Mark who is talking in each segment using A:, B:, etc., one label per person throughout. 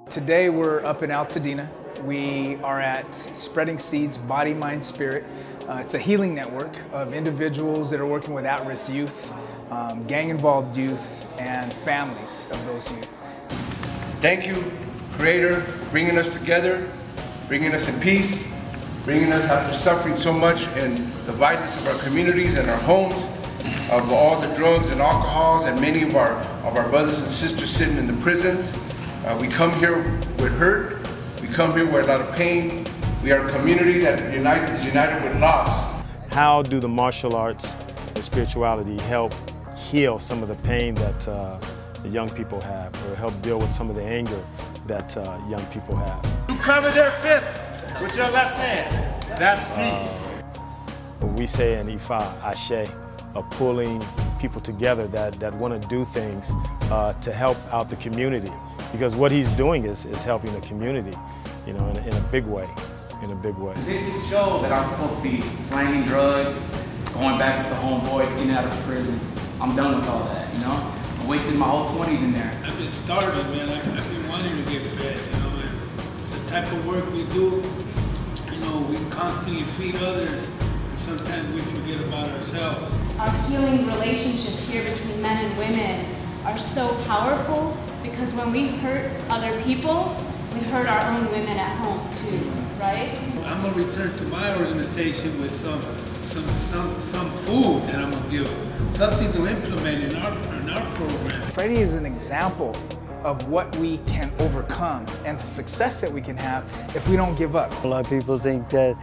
A: Today we're up in Altadena. We are at Spreading Seeds Body, Mind, Spirit. It's a healing network of individuals that are working with at-risk youth, gang-involved youth, and families of those youth.
B: Thank you, Creator, for bringing us together, bringing us in peace, bringing us after suffering so much in the violence of our communities and our homes, of all the drugs and alcohols, and many of our brothers and sisters sitting in the prisons. We come here with hurt. We come here with a lot of pain. We are a community that is united with loss.
C: How do the martial arts and spirituality help heal some of the pain that the young people have, or help deal with some of the anger that young people have?
D: You cover their fist with your left hand. That's peace.
C: What we say in Ifa, Ashe, of pulling people together that want to do things to help out the community. Because what he's doing is helping the community, you know, in a big way,
E: This just shows that I'm supposed to be slanging drugs, going back with the homeboys, getting out of prison. I'm done with all that, you know? I wasted my whole 20s in there.
F: I've been starving, man. I've been wanting to get fed, you know, and the type of work we do, you know, we constantly feed others, and sometimes we forget about ourselves.
G: Our healing relationships here between men and women are so powerful because when we hurt other people, we hurt our own women at home too, right?
F: I'm gonna return to my organization with some food that I'm gonna give them, something to implement in our program.
A: Freddie is an example of what we can overcome and the success that we can have if we don't give up.
H: A lot of people think that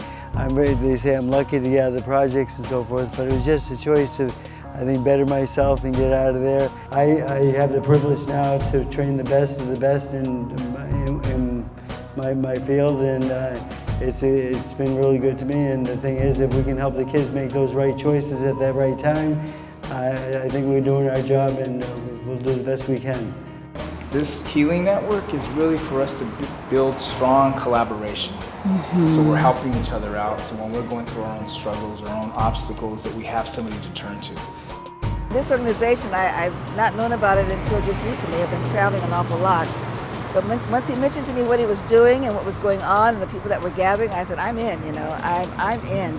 H: they say I'm lucky to get out of the projects and so forth, but it was just a choice to, I think, better myself and get out of there. I have the privilege now to train the best of the best in my field, and it's been really good to me. And the thing is, if we can help the kids make those right choices at that right time, I think we're doing our job, and we'll do the best we can.
A: This healing network is really for us to build strong collaboration. So we're helping each other out. So when we're going through our own struggles, our own obstacles, that we have somebody to turn to.
I: This organization, I've not known about it until just recently. I've been traveling an awful lot. But once he mentioned to me what he was doing and what was going on and the people that were gathering, I said, I'm in, you know, I'm in.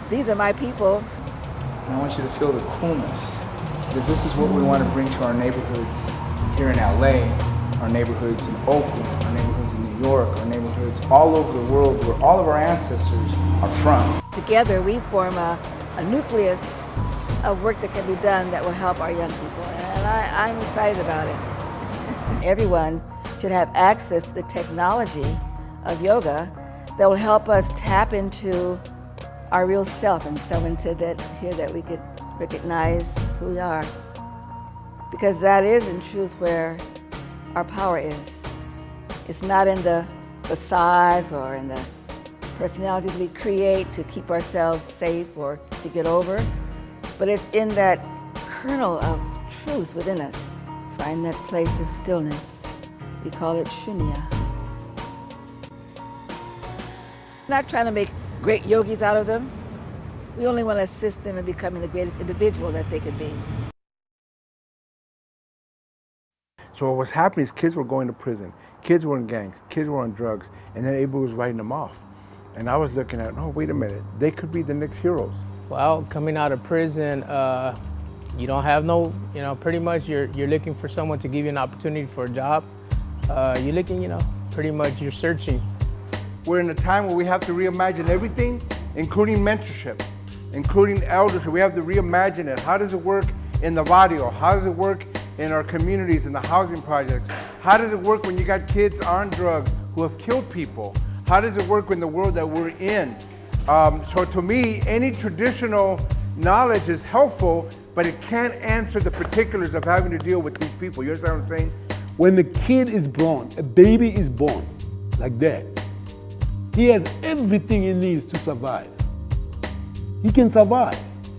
I: These are my people.
A: And I want you to feel the coolness, because this is what we want to bring to our neighborhoods here in LA, our neighborhoods in Oakland, our neighborhoods in New York, our neighborhoods all over the world where all of our ancestors are from.
I: Together we form a nucleus of work that can be done that will help our young people, and I'm excited about it. Everyone should have access to the technology of yoga that will help us tap into our real self. And someone said that here, that we could recognize who we are, because that is in truth where our power is. It's not in the facades or in the personalities we create to keep ourselves safe or to get over, but it's in that kernel of truth within us. Find that place of stillness. We call it shunya. Not trying to make great yogis out of them. We only want to assist them in becoming the greatest individual that they could be.
B: So what was happening is kids were going to prison, kids were in gangs, kids were on drugs, and then everybody was writing them off. And I was looking at, oh, wait a minute, they could be the next heroes.
J: Well, coming out of prison, you don't have no, you know, pretty much you're looking for someone to give you an opportunity for a job. You're looking, you know, pretty much you're searching.
B: We're in a time where we have to reimagine everything, including mentorship, including eldership. We have to reimagine it. How does it work in the barrio? How does it work in our communities, in the housing projects? How does it work when you got kids on drugs who have killed people? How does it work in the world that we're in? So to me, any traditional knowledge is helpful, but it can't answer the particulars of having to deal with these people. You understand what I'm saying?
K: When a kid is born, a baby is born like that, he has everything he needs to survive. He can survive.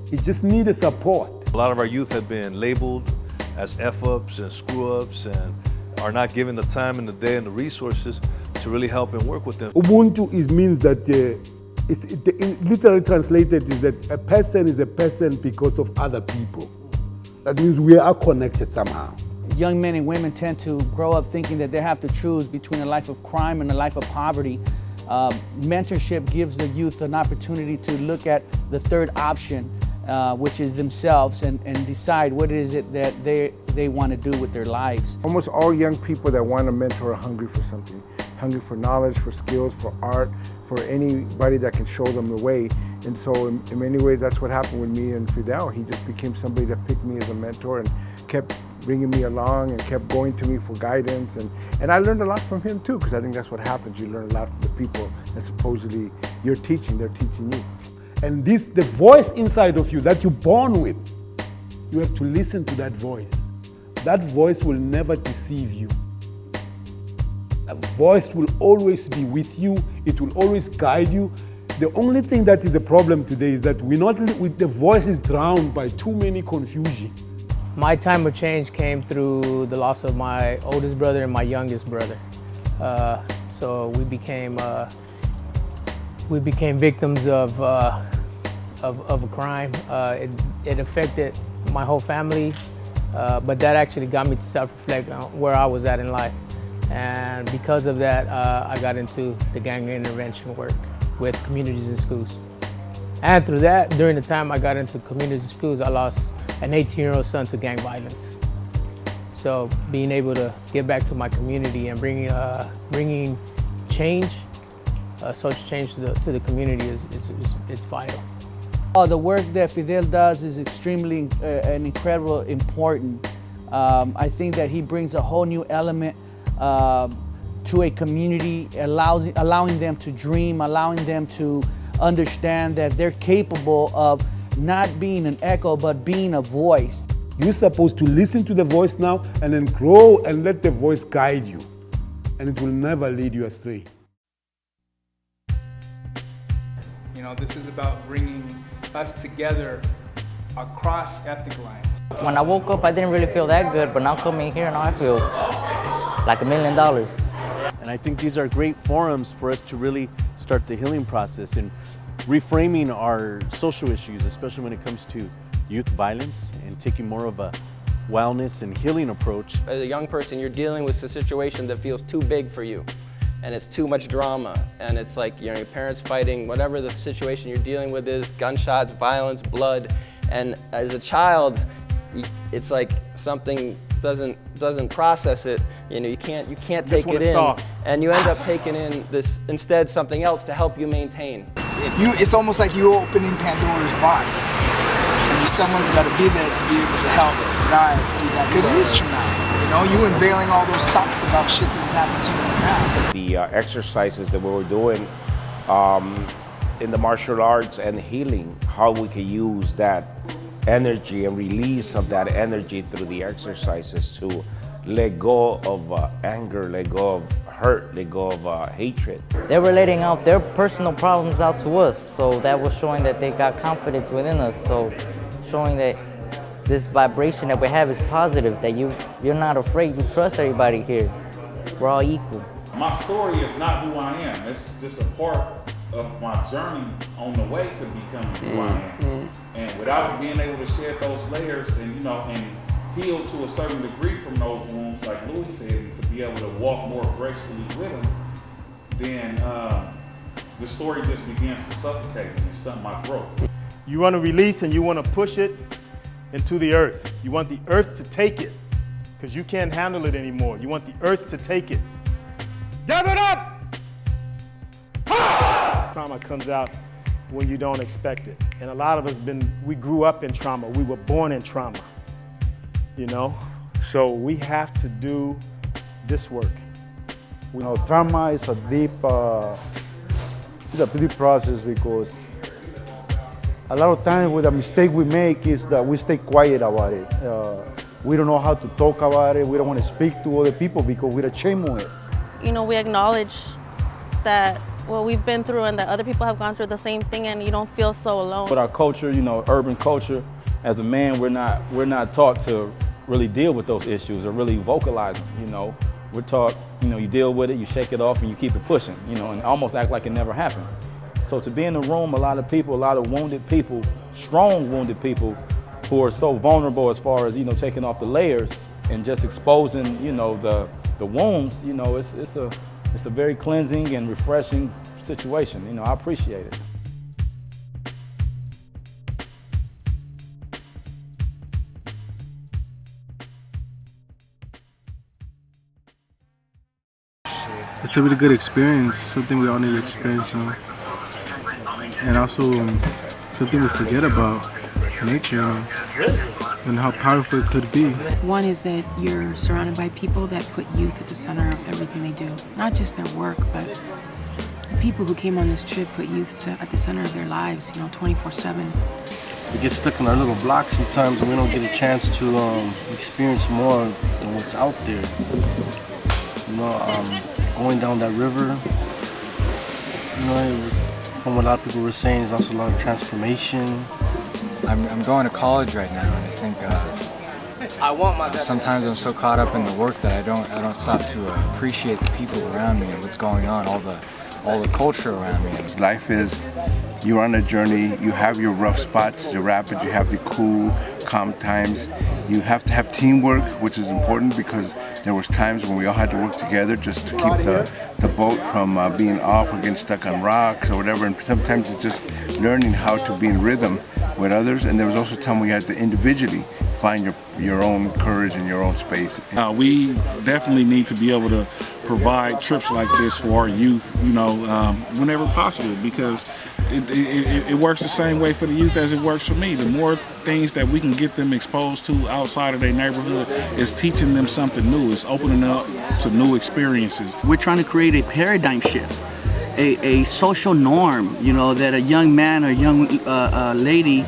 K: He just needs support.
L: A lot of our youth have been labeled as F-ups and screw-ups and are not given the time and the day and the resources to really help and work with them.
K: Ubuntu means that, literally translated is that a person is a person because of other people. That means we are connected somehow.
M: young men and women tend to grow up thinking that they have to choose between a life of crime and a life of poverty. Mentorship gives the youth an opportunity to look at the third option, which is themselves, and decide what is it that they want to do with their lives.
B: Almost all young people that want a mentor are hungry for something. Hungry for knowledge, for skills, for art, for anybody that can show them the way. And so in many ways, that's what happened with me and Fidel. He just became somebody that picked me as a mentor and kept bringing me along and kept going to me for guidance. And I learned a lot from him too, because I think that's what happens. You learn a lot from the people that supposedly you're teaching, they're teaching you.
K: And the voice inside of you that you're born with, you have to listen to that voice. That voice will never deceive you. That voice will always be with you. It will always guide you. The only thing that is a problem today is that the voice is drowned by too many confusion.
J: My time of change came through the loss of my oldest brother and my youngest brother. So we became victims of a crime. It affected my whole family, but that actually got me to self-reflect on where I was at in life. And because of that, I got into the gang intervention work with communities and schools. And through that, during the time I got into communities and schools, I lost an 18-year-old son to gang violence. So being able to give back to my community and bringing change, social change to the community it's vital.
M: The work that Fidel does is extremely and incredible important. I think that he brings a whole new element to a community, allowing them to dream, allowing them to understand that they're capable of not being an echo, but being a voice.
K: You're supposed to listen to the voice now and then grow and let the voice guide you. And it will never lead you astray.
A: You know, this is about bringing us together across ethnic lines.
N: When I woke up, I didn't really feel that good, but now coming here, now I feel like $1 million.
O: And I think these are great forums for us to really start the healing process and reframing our social issues, especially when it comes to youth violence, and taking more of a wellness and healing approach.
P: As a young person, you're dealing with a situation that feels too big for you, and it's too much drama, and it's like, you know, your parents fighting, whatever the situation you're dealing with is, gunshots, violence, blood, and as a child, it's like something doesn't process it. You know, you can't take it in, and you end up taking in this instead something else to help you maintain.
A: It's almost like you opening Pandora's box, and someone's got to be there to be able to help guide through that. Because it is traumatic. You know, you unveiling all those thoughts about shit that has happened to you in the past.
Q: The exercises that we were doing in the martial arts and healing, how we can use that energy and release of that energy through the exercises to let go of anger, let go of hurt, let go of hatred.
N: They were letting out their personal problems out to us, so that was showing that they got confidence within us, so showing that this vibration that we have is positive, that you're not afraid, you trust everybody here. We're all equal.
D: My story is not who I am. It's just a part of my journey on the way to becoming who I am. And without being able to shed those layers and, you know, and heal to a certain degree from those wounds, like Louis said, and to be able to walk more gracefully with him, then the story just begins to suffocate and stunt my growth.
C: You want to release and you want to push it into the earth. You want the earth to take it because you can't handle it anymore. You want the earth to take it. Gather it up! Trauma comes out when you don't expect it. And a lot of us we grew up in trauma. We were born in trauma, you know? So we have to do this work.
R: You know, trauma is a deep process because a lot of times with a mistake we make is that we stay quiet about it. We don't know how to talk about it. We don't want to speak to other people because we're ashamed of it.
S: You know, we acknowledge that what we've been through and that other people have gone through the same thing, and you don't feel so alone.
T: With our culture, you know, urban culture, as a man, we're not taught to really deal with those issues or really vocalize them, you know. We're taught, you know, you deal with it, you shake it off, and you keep it pushing, you know, and almost act like it never happened. So to be in the room, a lot of people, a lot of wounded people, strong wounded people, who are so vulnerable as far as, you know, taking off the layers, and just exposing, you know, the wounds, you know, it's a very cleansing and refreshing situation. You know, I appreciate it.
U: It's a really good experience, something we all need to experience, you know. And also something we forget about, nature, you know, and how powerful it could be.
V: One is that you're surrounded by people that put youth at the center of everything they do. Not just their work, but the people who came on this trip put youth at the center of their lives, you know, 24/7.
W: We get stuck in our little block sometimes and we don't get a chance to experience more than what's out there. You know, going down that river, you know, from what a lot of people were saying, there's also a lot of transformation.
X: I'm going to college right now, and I think sometimes I'm so caught up in the work that I don't stop to appreciate the people around me and what's going on, all the culture around me.
Y: Life is, you're on a journey, you have your rough spots, your rapids, you have the cool, calm times. You have to have teamwork, which is important because there was times when we all had to work together just to keep the boat from being off or getting stuck on rocks or whatever. And sometimes it's just learning how to be in rhythm with others. And there was also time when you had to individually find your own courage and your own space.
D: We definitely need to be able to provide trips like this for our youth, you know, whenever possible, because it works the same way for the youth as it works for me. The more things that we can get them exposed to outside of their neighborhood is teaching them something new. It's opening up to new experiences.
Z: We're trying to create a paradigm shift, a social norm, you know, that a young man or young lady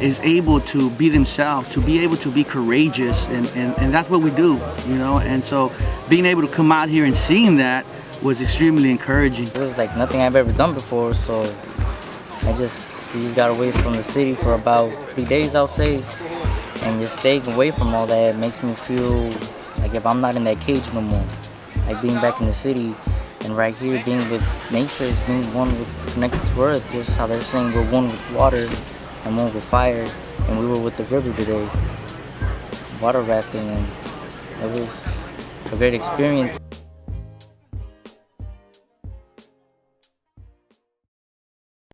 Z: is able to be themselves, to be able to be courageous, and that's what we do, you know. And so being able to come out here and seeing that was extremely encouraging.
N: It was like nothing I've ever done before, so we just got away from the city for about 3 days, I'll say, and just staying away from all that makes me feel like if I'm not in that cage no more, like being back in the city and right here being with nature is being one with, connected to earth, just how they're saying we're one with water and one with fire, and we were with the river today, water rafting, and it was a great experience.